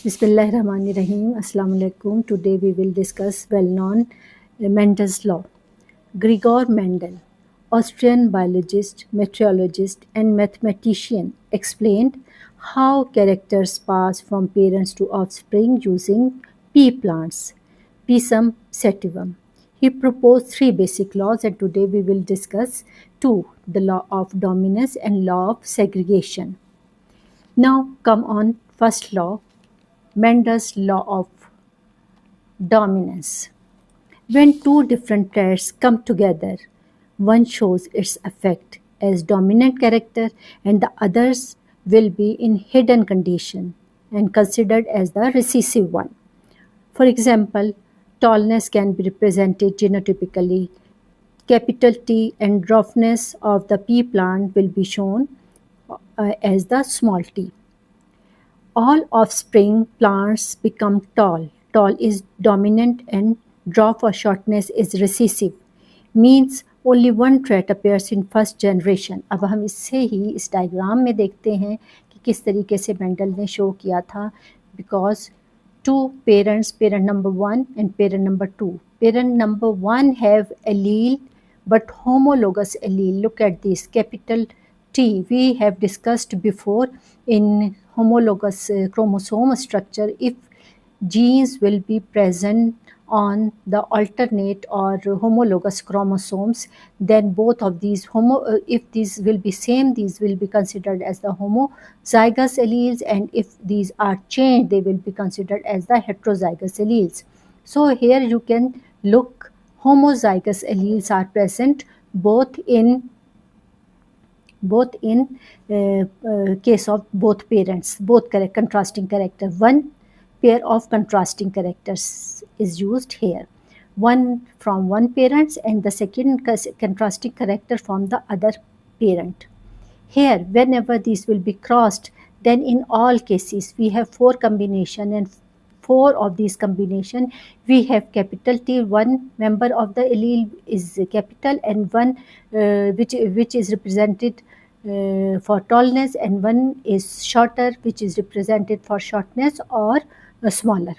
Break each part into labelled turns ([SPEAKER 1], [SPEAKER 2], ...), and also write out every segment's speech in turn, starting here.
[SPEAKER 1] Bismillahirrahmanirrahim. Assalamu alaikum. Today we will discuss well-known Mendel's law. Gregor Mendel, Austrian biologist, meteorologist, and mathematician, explained how characters pass from parents to offspring using pea plants, Pisum sativum. He proposed three basic laws, and today we will discuss two: the law of dominance and law of segregation. Now, come on, first law, Mendel's law of dominance. When two different traits come together, one shows its effect as dominant character and the others will be in hidden condition and considered as the recessive one. For example, tallness can be represented genotypically. Capital T and dwarfness of the pea plant will be shown as the small t. All offspring plants become tall. Tall is dominant and dwarf or shortness is recessive. Means only one trait appears in first generation. अब हम इससे ही इस diagram में देखते हैं कि किस तरीके से मेंडल ने शो किया था. Because two parents, parent number 1 and parent number 2. Parent number 1 have allele but homologous allele. Look at this, capital T. We have discussed before in homologous chromosome structure, if genes will be present on the alternate or homologous chromosomes, then both of these if these will be same, these will be considered as the homozygous alleles, and if these are changed, they will be considered as the heterozygous alleles. So here you can look, homozygous alleles are present both in case of both parents, both contrasting character. One pair of contrasting characters is used here. One from one parent and the second contrasting character from the other parent. Here, whenever these will be crossed, then in all cases we have four combination, and four of these combination we have capital T. One member of the allele is capital and one which is represented for tallness, and one is shorter which is represented for shortness or smaller.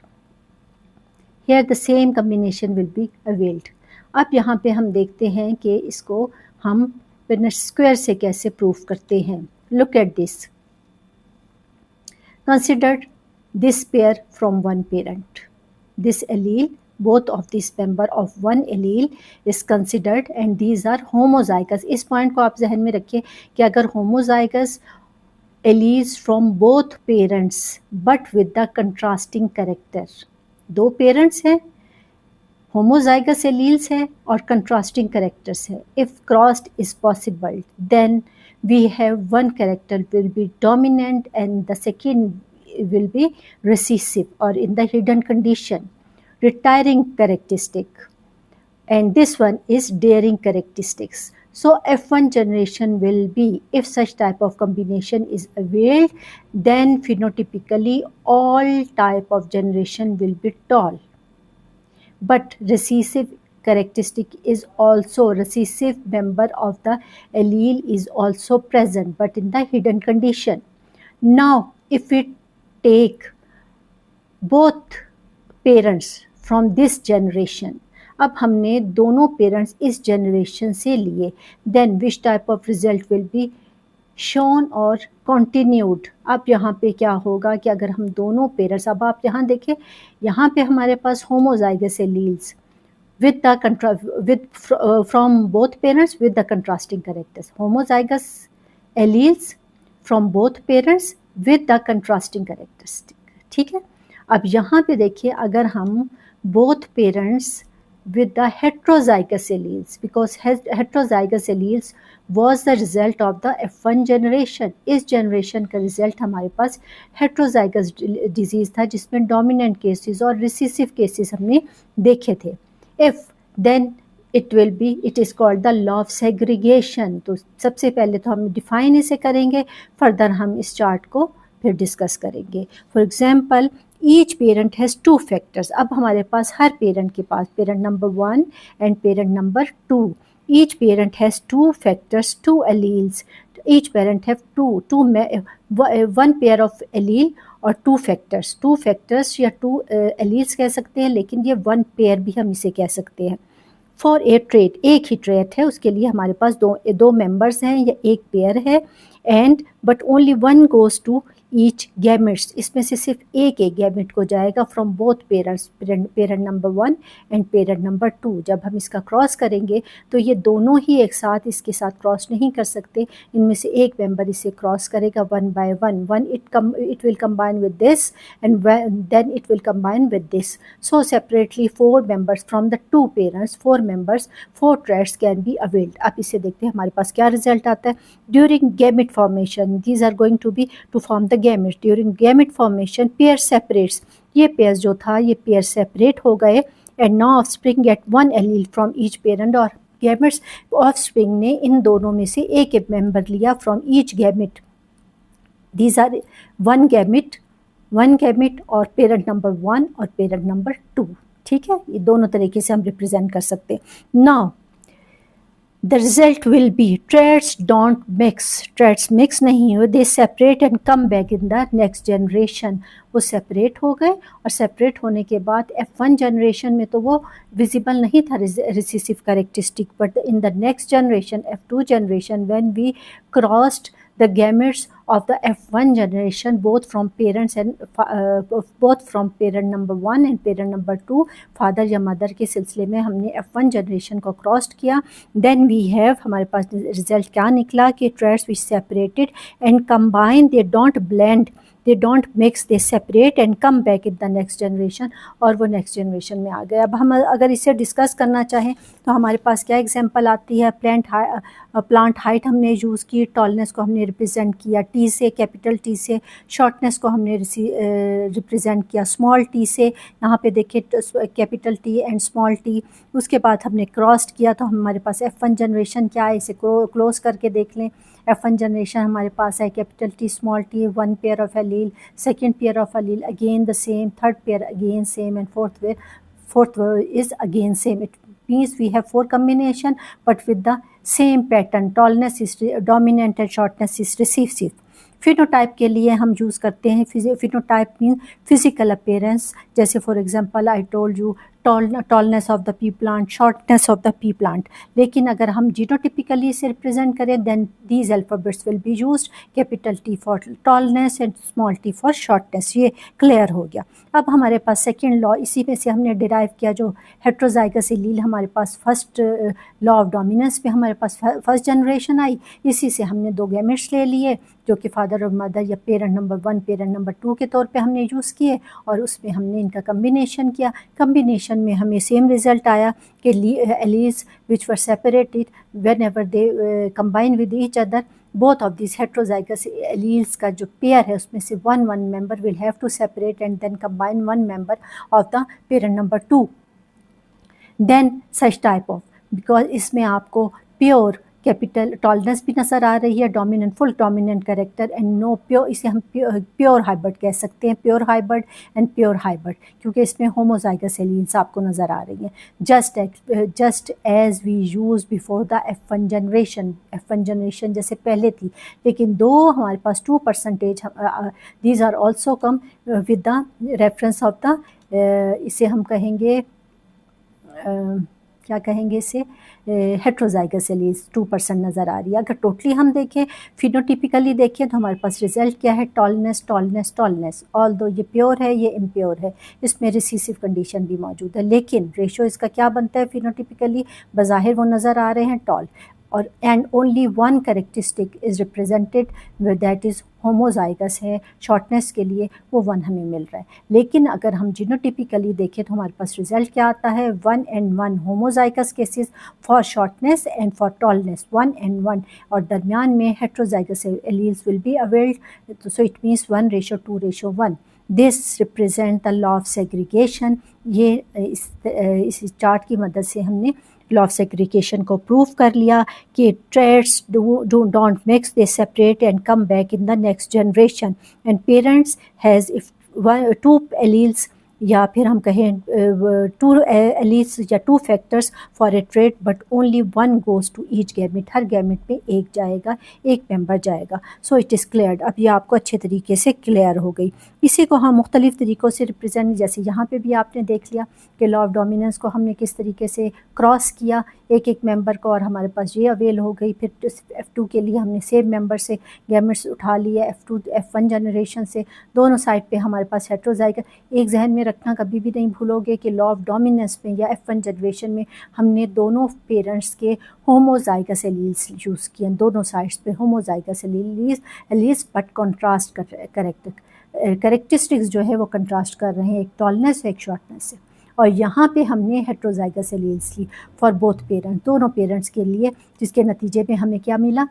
[SPEAKER 1] Here the same combination will be availed. अब यहाँ पे हम देखते हैं कि इसको हम Punnett square से कैसे प्रूफ करते हैं. Look at this. Consider this pair from one parent. This allele, both of these member of one allele is considered, and these are homozygous. इस पॉइंट को आप जहन में रखिए कि अगर homozygous alleles from both parents but with the contrasting character, दो parents हैं, homozygous alleles है और contrasting characters है. If crossed is possible, then we have one character will be dominant and the second will be recessive or in the hidden condition, retiring characteristic, and this one is daring characteristics. So F1 generation will be, if such type of combination is availed, then phenotypically all type of generation will be tall. But recessive characteristic is also, recessive member of the allele is also present but in the hidden condition. Now if we take both parents from this generation, अब हमने दोनों parents इस generation से लिए, then which type of result will be shown और continued. अब यहाँ पे क्या होगा कि अगर हम दोनों पेरेंट्स, अब आप यहाँ देखिए, यहाँ पे हमारे पास homozygous alleles with from both parents with the contrasting characters, homozygous alleles from both parents with the contrasting characteristic. ठीक है. अब यहाँ पे देखिए, अगर हम both parents with the heterozygous alleles, because heterozygous alleles was the result of the F1 generation. इस generation का result हमारे पास heterozygous disease था जिसमें dominant cases और recessive cases हमने देखे थे. If then it will be, it is called the law of segregation. तो सबसे पहले तो हम define इसे करेंगे, further हम इस chart को फिर discuss करेंगे. For example, each parent has two factors. अब हमारे पास हर parent के पास, parent number 1 and parent number 2, each parent has two factors, two alleles. each parent have one pair of allele और टू फैक्टर्स या to alleles कह सकते हैं, लेकिन ये वन पेयर भी हम इसे कह सकते हैं। फॉर ए ट्रेट, एक ही ट्रेट है, उसके लिए हमारे पास दो मेंबर्स हैं या एक पेयर है, and but only one goes to each gametes, इसमें से सिर्फ एक गैमेट को जाएगा from both parents, parent number 1 and parent number 2। जब हम इसका क्रॉस करेंगे तो ये दोनों ही एक साथ इसके साथ क्रॉस नहीं कर सकते, इनमें से एक मेंबर इसे क्रॉस करेगा one by one, it will combine with this and then it will combine with this. So separately 4 members from the 2 parents, 4 members 4 traits can be availed. अब इसे देखते हैं हमारे पास क्या रिजल्ट आता है। During gamete formation, these are going to be to form the gamete. During gamete formation pair separates, ये pair जो था ये पेयर सेपरेट हो गए, and now offspring get one allele from each parent, और गैमेट्स ऑफस्प्रिंग ने इन दोनों में से एक मेंबर लिया from each gamete. These are one gamete और पेरेंट नंबर 1 और पेरेंट नंबर 2। ठीक है, ये दोनों तरीके से हम रिप्रेजेंट कर सकते हैं। Now the result will be traits don't mix, traits mix नहीं हुए, they separate and come back in the next generation। वो सेपरेट हो गए और सेपरेट होने के बाद F1 जनरेशन में तो वो विजिबल नहीं था recessive characteristic, but in the next generation F2 generation when we crossed the gametes of the F1 generation both from parents and both from parent number 1 and parent number 2, father या mother के सिलसिले में हमने F1 generation को cross किया, then we have, हमारे पास result क्या निकला कि traits which separated and combine, they don't blend, they don't mix, they separate and come back in the next generation, और वो नेक्स्ट जनरेशन में आ गए। अब हम अगर इसे डिस्कस करना चाहें तो हमारे पास क्या एग्जांपल आती है। प्लांट हाइट हमने यूज़ की, टॉलनेस को हमने रिप्रेजेंट किया टी से, कैपिटल टी से, शॉर्टनेस को हमने रिप्रेजेंट किया स्मॉल टी से, यहाँ पे देखिए capital T and small T. उसके बाद हमने क्रॉस किया तो हमारे पास F1 जनरेशन क्या है, इसे क्लोज करके देख लें। F1 जनरेशन हमारे पास है capital T small T, one pair of allele, second pair of allele again the same, third pair again same, and fourth is again same. It means we have 4 combination but with the same pattern, tallness is dominant and shortness is recessive। Phenotype के लिए हम use करते हैं, phenotype mean physical appearance, जैसे for example I told you tallness of the pea plant, shortness of the pea plant. लेकिन अगर हम genotypically इसे रिप्रेजेंट करें then these alphabets will be used, capital T for tallness and small t for shortness. ये clear हो गया। अब हमारे पास सेकेंड लॉ, इसी में से हमने डिराइव किया जो हेट्रोजाइगस एलील हमारे पास फर्स्ट लॉ ऑफ डोमिनेंस में हमारे पास फर्स्ट जनरेशन आई, इसी से हमने 2 गैमेट्स ले लिए जो कि फादर और मदर या पेरेंट नंबर 1 पेरेंट नंबर 2 के तौर पे हमने यूज़ किए, और उसमें हमने इनका कम्बिनेशन किया। कम्बिनेशन में हमें सेम रिज़ल्ट आया कि alleles which were separated whenever they combine with each other, both of this heterozygous alleles का जो पेयर है उसमें से one member will have to separate and then combine one member of the parent number 2। Then such type of, because इसमें आपको pure capital tallness भी नज़र आ रही है, dominant full dominant character and no pure, इसे हम प्योर हाइब्रिड कह सकते हैं, pure hybrid and pure hybrid, क्योंकि इसमें होमोजाइगस एलील्स आपको नज़र आ रही हैं। Just as we use before the F1 generation जैसे पहले थी, लेकिन दो हमारे पास 2% these are also come with the reference of the, इसे हम कहेंगे क्या कहेंगे इसे, हेट्रोजाइगस एलील्स 2% नज़र आ रही है। अगर टोटली हम देखें, फिनोटिपिकली देखें तो हमारे पास रिजल्ट क्या है, टॉलनेस, ऑल दो ये प्योर है ये इम्प्योर है, इसमें रिसेसिव कंडीशन भी मौजूद है, लेकिन रेशो इसका क्या बनता है फिनोटिपिकली, बज़ाहिर वो नज़र आ रहे हैं टॉल, और and only one characteristic is represented that is homozygous है, शॉर्टनेस के लिए वो 1 हमें मिल रहा है। लेकिन अगर हम जीनोटिपिकली देखें तो हमारे पास रिजल्ट क्या आता है, 1 and 1 homozygous cases for shortness and for tallness 1 and 1, और दरमियान में heterozygous alleles will be availed, so it means 1:2:1। This represent the law of segregation. ये इस चार्ट की मदद से हमने लॉ ऑफ सेग्रीगेशन को प्रूव कर लिया कि traits don't mix, they separate and come back in the next generation, and parents has if 2 alleles या फिर हम कहें टू एलीस या two factors for a trait but only one goes to each gamete, हर gamete में एक जाएगा, एक मेंबर जाएगा। So it is clear. अब ये आपको अच्छे तरीके से क्लियर हो गई। इसी को हम मुख्तलिफ तरीक़ों से रिप्रेजेंट, जैसे यहाँ पे भी आपने देख लिया कि लॉ ऑफ डोमिनेंस को हमने किस तरीके से क्रॉस किया एक एक मेंबर को, और हमारे पास ये अवेल हो गई। फिर F2 के लिए हमने सेम मेंबर से गैमेट्स उठा लिए, F2 F1 जनरेशन से, दोनों साइड पे हमारे पास हेट्रोजाइगस। एक जहन में रखना, कभी भी नहीं भूलोगे कि लॉ ऑफ डोमिनेंस में या F1 जनरेशन में हमने दोनों पेरेंट्स के होमोजाइगस एलील्स यूज़ किए, दोनों साइड्स पे homozygous alleles but contrast characteristics जो है वो कंट्रास्ट कर रहे हैं, एक टॉलनेस है एक शॉर्टनेस से। और यहाँ पे हमने हेट्रोजाइगस एलील्स ली फॉर बोथ पेरेंट्स, दोनों पेरेंट्स के लिए, जिसके नतीजे में हमें क्या मिला,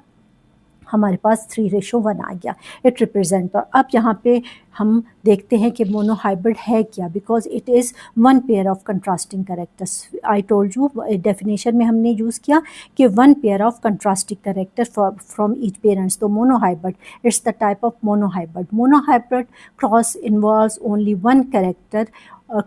[SPEAKER 1] हमारे पास 3:1 आ गया। It represent. पर अब यहाँ पे हम देखते हैं कि मोनोहाइब्रिड है क्या, because it is one pair of contrasting characters. I told you definition में हमने यूज़ किया कि one pair of contrasting character from each parents. तो monohybrid, it's the type of monohybrid. Monohybrid cross involves only one character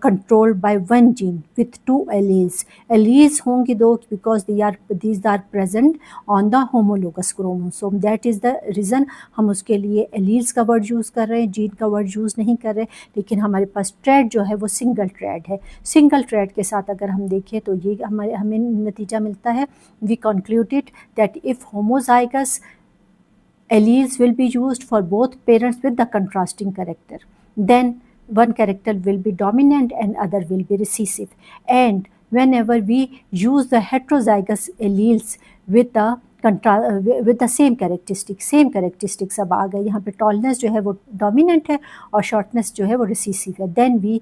[SPEAKER 1] controlled by one gene with two alleles. Alleles होंगे दो because these are present on the homologous chromosome. That is the reason हम उसके लिए alleles का word use कर रहे हैं, gene का वर्ड यूज़ नहीं कर रहे। लेकिन हमारे पास ट्रेड जो है वो सिंगल ट्रेड है। सिंगल ट्रेड के साथ अगर हम देखें तो ये हमें नतीजा मिलता है, we concluded that if homozygous alleles will be used for both parents with the contrasting character, then one character will be dominant and other will be recessive. And whenever we use the heterozygous alleles with the same characteristics अब आ गए यहाँ पे, tallness जो है वो dominant है और shortness जो है वो रिसेसिव है, then we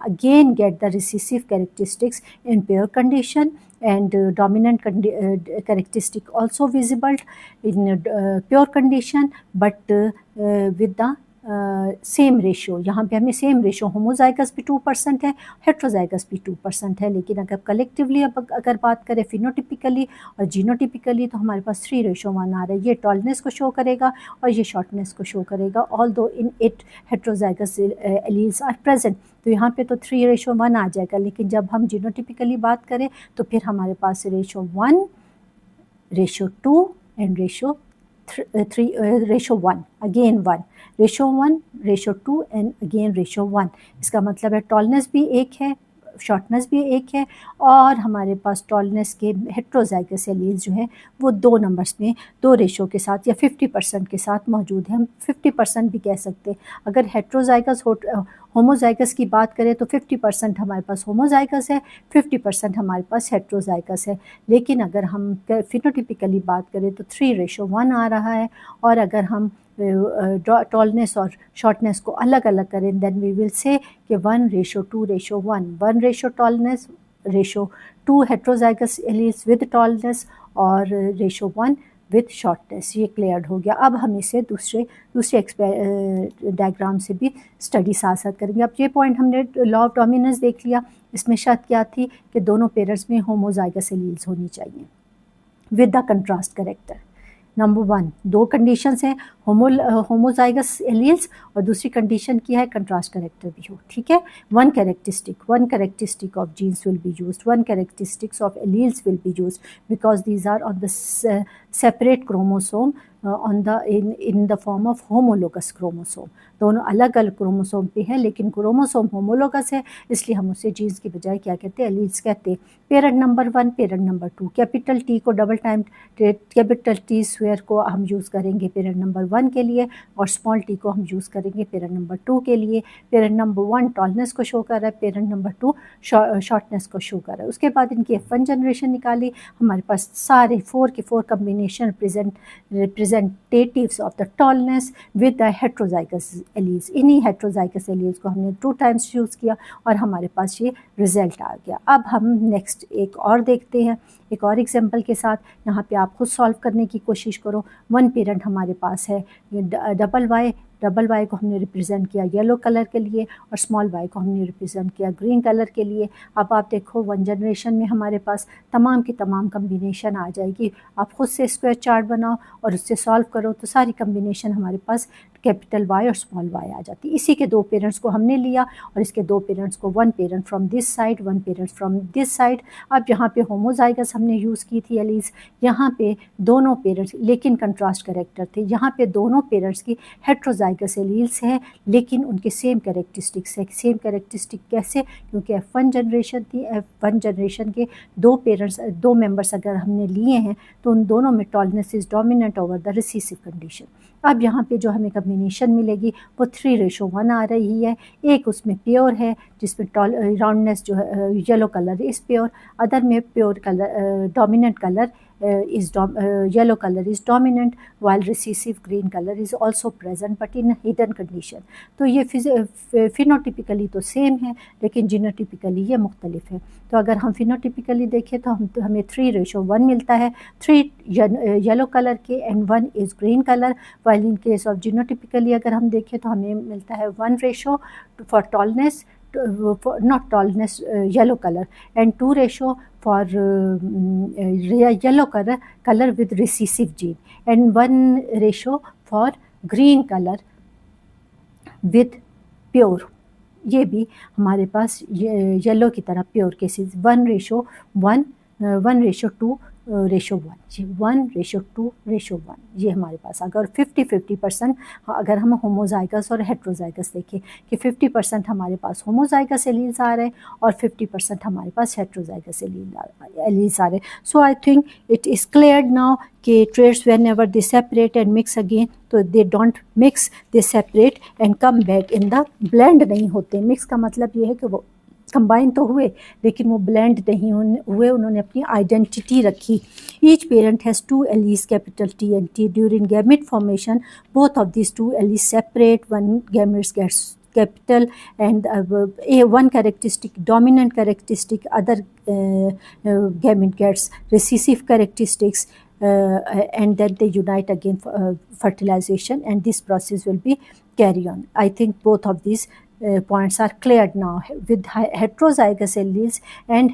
[SPEAKER 1] again get the recessive characteristics in pure condition and dominant characteristic also visible in pure condition, but with the same ratio. यहाँ पे हमें सेम रेशो, होमोजाइगस भी 2% है, हेट्रोजाइगस भी 2% है। लेकिन अगर कलेक्टिवली अगर बात करें फिनोटिपिकली और जीनोटिपिकली तो हमारे पास 3:1 आ रहा है। ये टॉलनेस को शो करेगा और ये शॉर्टनेस को शो करेगा, although in it heterozygous alleles are present. तो यहाँ पे तो 3:1 आ जाएगा। लेकिन जब हम जीनोटिपिकली बात करें तो फिर हमारे पास ratio 1, ratio 2 and ratio 1, again 1, ratio 1, ratio 2 and again ratio 1। इसका मतलब है टॉलनेस भी एक है, शॉर्टनेस भी एक है, और हमारे पास टॉलनेस के हेट्रोजाइगस एलील्स जो हैं वो 2 नंबर्स में 2 रेशो के साथ या 50% के साथ मौजूद है। हम 50% भी कह सकते हैं। अगर हेट्रोजाइगस होमोजाइगस की बात करें तो 50% हमारे पास होमोजाइगस है, 50% हमारे पास हेट्रोजाइगस है। लेकिन अगर हम फिनोटिपिकली बात करें तो 3:1 आ रहा है। और अगर हम टॉलनेस और शॉर्टनेस को अलग अलग करें, देन वी विल से कि 1:2:1, 1 tallness, ratio 2 heterozygous alleles with tallness और रेशो 1 विथ शॉर्टनेस। ये क्लियर हो गया। अब हम इसे दूसरे डायग्राम से भी स्टडी साथ साथ करेंगे। अब ये पॉइंट हमने लॉ ऑफ डोमिनेंस देख लिया। इसमें शर्त क्या थी कि दोनों पेरेंट्स में होमोजाइगस एलील्स होनी चाहिए with the contrast character. Number 1, 2 conditions हैं, होमोजाइगस एलील्स, और दूसरी कंडीशन क्या है, कंट्रास्ट करेक्टर भी हो। ठीक है। One characteristic of genes will be used, one characteristics of alleles will be used because these are on the separate chromosome in the form of homologous chromosome. दोनों अलग अलग क्रोमोसोम पे है लेकिन क्रोमोसोम होमोलोगस है, इसलिए हम उसे जीन्स की बजाय क्या कहते हैं, एलील्स कहते हैं। Parent number 1, parent number 2। Capital T को double time capital T square को हम यूज़ करेंगे पेरेंट नंबर 1 के लिए, और स्मॉल टी को हम यूज़ करेंगे पेरेंट नंबर 2 के लिए। पेरेंट नंबर 1 टॉलनेस को शो कर रहा है, पेरेंट नंबर 2 शॉर्टनेस को शो कर रहा है। उसके बाद इनकी F1 जनरेशन निकाली, हमारे पास सारे 4 के 4 combination representatives of the tallness with the heterozygous alleles। इन्हीं heterozygous alleles को हमने 2 टाइम्स यूज़ किया और हमारे पास ये रिजल्ट आ गया। अब हम नेक्स्ट एक और देखते हैं, एक और एग्जांपल के साथ। यहाँ पे आप खुद सॉल्व करने की कोशिश करो। 1 पेरेंट हमारे पास है, डबल वाई को हमने रिप्रेजेंट किया येलो कलर के लिए और स्मॉल वाई को हमने रिप्रेजेंट किया ग्रीन कलर के लिए। अब आप देखो 1 जनरेशन में हमारे पास तमाम की तमाम कम्बिनेशन आ जाएगी। आप खुद से स्क्वायर चार्ट बनाओ और उससे सॉल्व करो तो सारी कम्बिनेशन हमारे पास कैपिटल वाई और स्मॉल वाई आ जाती। इसी के 2 पेरेंट्स को हमने लिया और इसके 2 पेरेंट्स को, 1 parent from this side, 1 parent from this side. अब यहाँ पे होमोजाइगस हमने यूज़ की थी एलील्स, यहाँ पे दोनों पेरेंट्स लेकिन कंट्रास्ट कैरेक्टर थे। यहाँ पे दोनों पेरेंट्स की हेट्रोजाइगस एलील्स है लेकिन उनके सेम कैरेक्टरिस्टिक्स है। सेम कैरेक्टरिस्टिक कैसे? क्योंकि F1 जनरेशन थी, F1 जनरेशन के 2 पेरेंट्स, 2 मेंबर्स अगर हमने लिए हैं तो उन दोनों में tallness is dominant over the recessive condition. अब यहाँ पे जो हमें कम्बिनेशन मिलेगी वो 3:1 आ रही है। एक उसमें प्योर है जिसमें राउंडनेस जो है yellow colour is pure, other में pure colour dominant colour yellow color is dominant while recessive green color is also present but in a hidden condition। तो ये फिनोटिपिकली तो सेम है लेकिन जीनोटिपिकली ये मुख्तलिफ है। तो अगर हम फिनोटिपिकली देखें तो हमें 3:1 मिलता है, 3 येलो कलर के and 1 is green colour. While in case of genotypically अगर हम देखें तो हमें मिलता है 1 for tallness, not tallness, yellow color, and 2 for yellow color with recessive gene, and 1 for green color with pure। ये भी हमारे पास येलो की तरह प्योर केसेस 1:1, 1:2:1, 1:2:1 ये हमारे पास। अगर 50-50% अगर हम होमोजाइगस और हेट्रोजाइगस देखें कि 50% हमारे पास होमोजाइगस एलील्स आ रहे हैं और 50% हमारे पास हेट्रोजाइगस एलील्स आ रहे हैं। So I think it is clear now कि traits whenever they separate and mix again, तो they don't mix, they separate and come back in the blend नहीं होते। मिक्स का मतलब ये है कि वो कंबाइन तो हुए लेकिन वो ब्लेंड नहीं हुए, उन्होंने अपनी आइडेंटिटी रखी। Each parent has 2 alleles capital T and T during gamete formation. Both of this 2 alleles separate, one gametes gets capital and one characteristic, dominant characteristic, other gamete gets recessive characteristics, and then they unite again for fertilization, and this process will be carry on. I think both of these points are cleared now. With heterozygous alleles and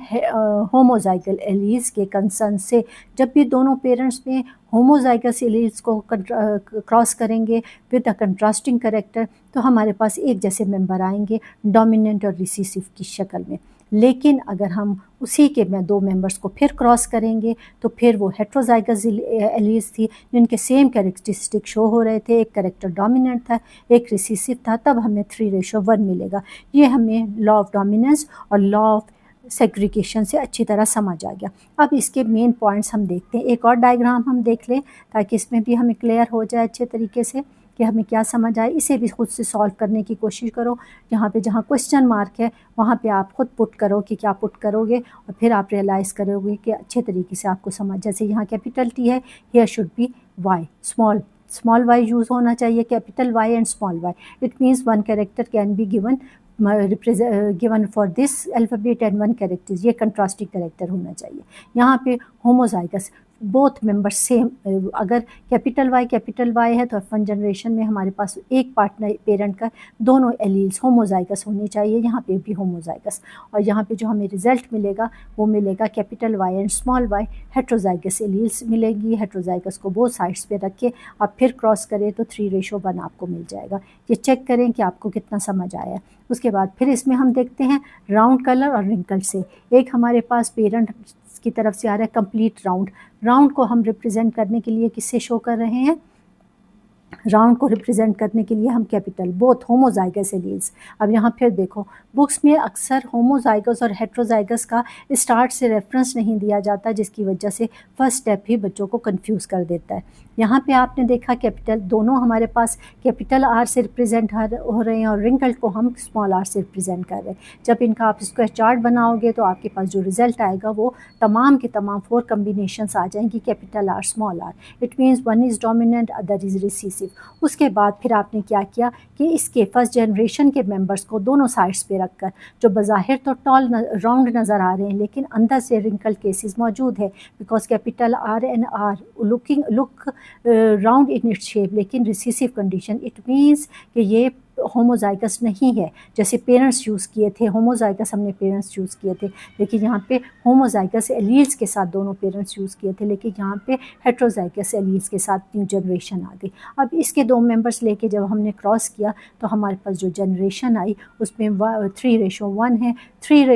[SPEAKER 1] homozygal alleles के concern से जब भी दोनों parents में homozygous alleles को cross करेंगे with a contrasting character तो हमारे पास एक जैसे मेंबर आएंगे डोमिनेंट और रिसीसिव की शक्ल में। लेकिन अगर हम उसी के में 2 मेंबर्स को फिर क्रॉस करेंगे तो फिर वो हेट्रोजाइगस एलील्स थी जिनके सेम कैरेक्टरिस्टिक शो हो रहे थे, एक कैरेक्टर डोमिनेंट था एक रिसीसिव था, तब हमें 3:1 मिलेगा। ये हमें लॉ ऑफ डोमिनेंस और लॉ ऑफ सेग्रीगेशन से अच्छी तरह समझ आ गया। अब इसके मेन पॉइंट्स हम देखते हैं, एक और डायग्राम हम देख लें ताकि इसमें भी हमें क्लियर हो जाए अच्छे तरीके से कि हमें क्या समझ आए। इसे भी खुद से सॉल्व करने की कोशिश करो, यहाँ पे जहाँ क्वेश्चन मार्क है वहाँ पे आप खुद पुट करो कि क्या पुट करोगे और फिर आप रियलाइज़ करोगे कि अच्छे तरीके से आपको समझ, जैसे यहाँ कैपिटल T है, here should be Y, small Y use होना चाहिए, capital Y and small Y. It means one character can be given for this alphabet and one character, ये कंट्रास्टिंग कैरेक्टर होना चाहिए। यहाँ पे होमोजाइगस बोथ मेंबर्स सेम, अगर capital Y है तो F1 जनरेशन में हमारे पास एक पार्टनर पेरेंट का दोनों एलील्स होमोजाइगस होने चाहिए, यहाँ पे भी होमोजाइगस। और यहाँ पे जो हमें रिजल्ट मिलेगा वो मिलेगा capital Y and small Y heterozygous alleles मिलेंगी। हेट्रोजाइगस को बोथ साइड्स पे रख के आप फिर क्रॉस करें तो 3:1 आपको मिल जाएगा। ये चेक करें कि आपको कितना समझ आया। उसके बाद फिर इसमें हम देखते हैं राउंड कलर और रिंकल से। एक हमारे पास पेरेंट की तरफ से आ रहा है कंप्लीट राउंड को हम रिप्रेजेंट करने के लिए किससे शो कर रहे हैं, राउंड को रिप्रेजेंट करने के लिए हम कैपिटल बोथ होमोजाइगस एलील्स। अब यहाँ फिर देखो बुक्स में अक्सर होमोजाइगस और हेट्रोजाइगस का स्टार्ट से रेफरेंस नहीं दिया जाता, जिसकी वजह से फर्स्ट स्टेप ही बच्चों को कंफ्यूज कर देता है। यहाँ पे आपने देखा कैपिटल दोनों हमारे पास कैपिटल R से रिप्रेजेंट हो रहे हैं और रिंकल को हम स्मॉल r से रिप्रेजेंट कर रहे हैं। जब इनका आप स्क्वायर चार्ट बनाओगे तो आपके पास जो रिजल्ट आएगा वो तमाम के तमाम 4 कम्बिनेशंस आ जाएंगी capital R small r। It means one is dominant other is recessive. उसके बाद फिर आपने क्या किया कि इसके फर्स्ट जनरेशन के मेंबर्स को दोनों साइड्स पे रखकर, जो बज़ाहिर तो राउंड नज़र आ रहे हैं लेकिन अंदर से रिंकल केसेस मौजूद है, because capital R and R look round in its shape लेकिन रिसीसिव कंडीशन। इट मीन्स कि ये होमोजाइगस नहीं है, जैसे पेरेंट्स चूज़ किए थे, होमोजाइगस हमने पेरेंट्स चूज़ किए थे, लेकिन यहाँ पे होमोजाइगस एलील्स के साथ दोनों पेरेंट्स चूज़ किए थे, लेकिन यहाँ पे हेट्रोजाइगस एलील्स के साथ न्यू जनरेशन आ गई। अब इसके 2 मेंबर्स लेके जब हमने क्रॉस किया तो हमारे पास जो जनरेशन आई उसमें 3:1 है। 3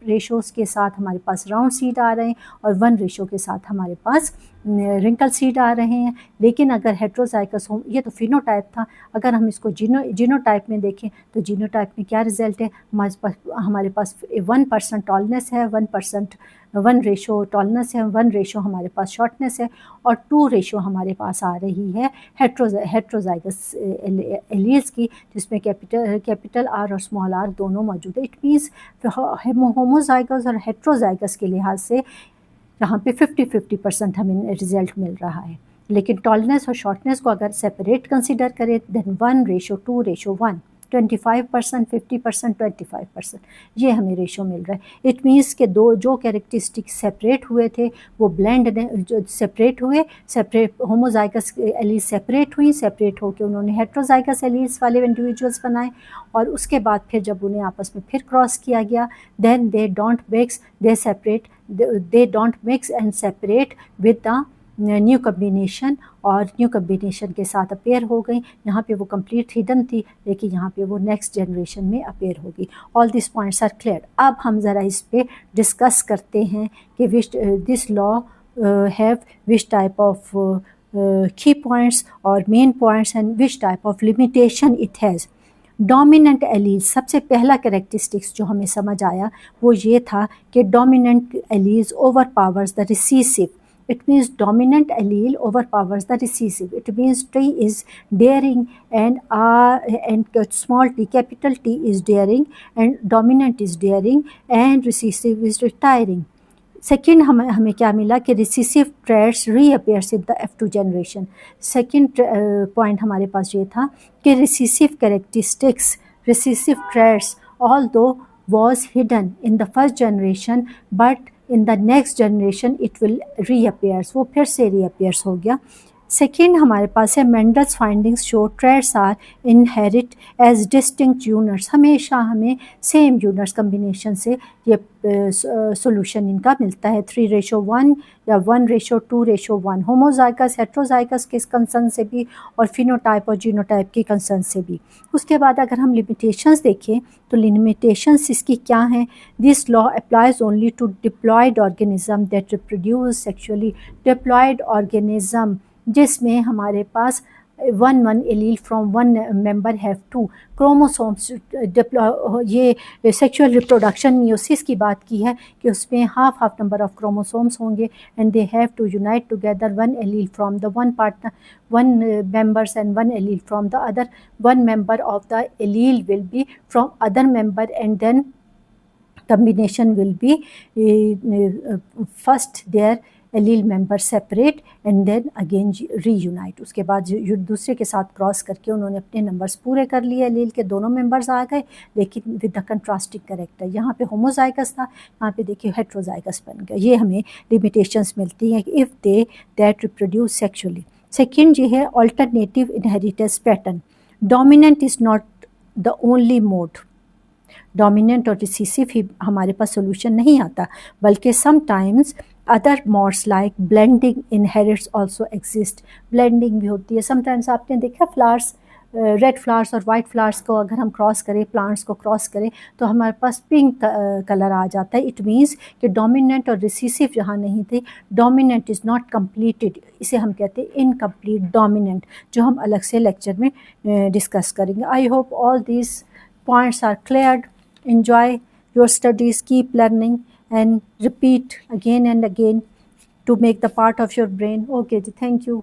[SPEAKER 1] रेशोज़ के साथ हमारे पास राउंड सीड आ रहे हैं और 1 रेशो के साथ हमारे पास रिंकल सीड आ रहे हैं। लेकिन अगर हेट्रोजाइगस हो, ये तो फिनोटाइप था, अगर हम इसको जीनोटाइप में देखें तो जीनोटाइप में क्या रिजल्ट है, हमारे पास 1% टॉलनेस है, 1 रेशो टॉलनेस है, 1 रेशो हमारे पास शॉर्टनेस है और 2 रेशो हमारे पास आ रही है हेट्रोजाइगस एलील्स की, जिसमें कैपिटल आर और स्मॉल आर दोनों मौजूद है। इट मीन्स होमोजाइगस और हेट्रोजाइगस के लिहाज से यहाँ पे 50-50% हमें रिजल्ट मिल रहा है। लेकिन टॉलनेस और शॉर्टनेस को अगर सेपरेट कंसिडर करें देन 1:2:1, 25%, 50%, 25%, ये हमें रेशो मिल रहा है। इट मीन्स के जो कैरेक्टरिस्टिक सेपरेट हुए थे वो ब्लेंड जो सेपरेट हुए, होमोजाइगस एलील्स सेपरेट होकर उन्होंने हेट्रोजाइगस एलील्स वाले इंडिविजुअल्स बनाए और उसके बाद फिर जब उन्हें आपस में फिर क्रॉस किया गया then they don't mix and separate with the new combination, और न्यू कम्बिनेशन के साथ अपेयर हो गई। यहाँ पे वो कंप्लीट हिडन थी, लेकिन यहाँ पे वो नेक्स्ट जनरेशन में अपेयर होगी। All this points are clear. अब हम ज़रा इस पे डिस्कस करते हैं कि this law have which type of key points और main points and which type of limitation it has. Dominant alleles, सबसे पहला कैरेक्टरिस्टिक्स जो हमें समझ आया वो ये था कि dominant alleles overpowers the recessive. It means dominant allele overpowers the recessive. It means T is daring and small t, capital T is daring and dominant is daring and recessive is retiring. Second हमें क्या मिला कि recessive traits reappears in the F2 generation. Second point हमारे पास ये था कि recessive characteristics, recessive traits although was hidden in the first generation but in the next generation it will reappears, वो फिर से reappears हो गया। सेकेंड हमारे पास है Mendel's findings show traits are inherit as distinct units. हमेशा हमें सेम यूनिट्स कम्बिनेशन से ये सोल्यूशन इनका मिलता है 3:1 या 1:2:1, होमोजाइगस हेट्रोजाइगस के कंसर्न से भी और फिनोटाइप और जीनोटाइप के कंसर्न से भी। उसके बाद अगर हम लिमिटेशंस देखें तो लिमिटेशंस इसकी क्या हैं। This law applies only to diploid organism that reproduce sexually. Diploid organism जिसमें हमारे पास 1 allele from 1 member have 2 chromosomes. ये सेक्सुअल रिप्रोडक्शन मियोसिस की बात की है कि उसमें हाफ नंबर ऑफ क्रोमोसोम्स होंगे and they have to unite together 1 allele from the 1 members and 1 allele from the other. 1 member of the allele will be from other member and then combination will be first their allele member separate and then again reunite. उसके बाद दूसरे के साथ cross करके उन्होंने अपने numbers पूरे कर लिए, एलील के दोनों मेंबर्स आ गए लेकिन विद द कंट्रास्टिंग कैरेक्टर। यहाँ पे होमोजाइगस था, यहाँ पे देखिए हेट्रोजाइगस बन गया। ये हमें लिमिटेशंस मिलती हैं कि if they that reproduce sexually. Second ये है alternative inheritance pattern. Dominant is not the only mode. Dominant और रिसीसिव ही हमारे पास सोल्यूशन नहीं आता, बल्कि sometimes other modes like blending inherits also exist. Blending भी होती है। समटाइम्स आपने देखा फ्लावर्स, रेड फ्लावर्स और वाइट फ्लावर्स को अगर हम क्रॉस करें, प्लांट्स को क्रॉस करें तो हमारे पास पिंक कलर आ जाता है। इट मीन्स कि डोमिनेंट और रिसीसिव जहाँ नहीं थे, डोमिनेंट इज़ नॉट कंप्लीटेड, इसे हम कहते हैं इनकम्प्लीट डोमिनेंट, जो हम अलग से लेक्चर में डिस्कस करेंगे। I hope all these points are cleared. Enjoy your studies, keep learning and repeat again and again to make the part of your brain. Okay, thank you.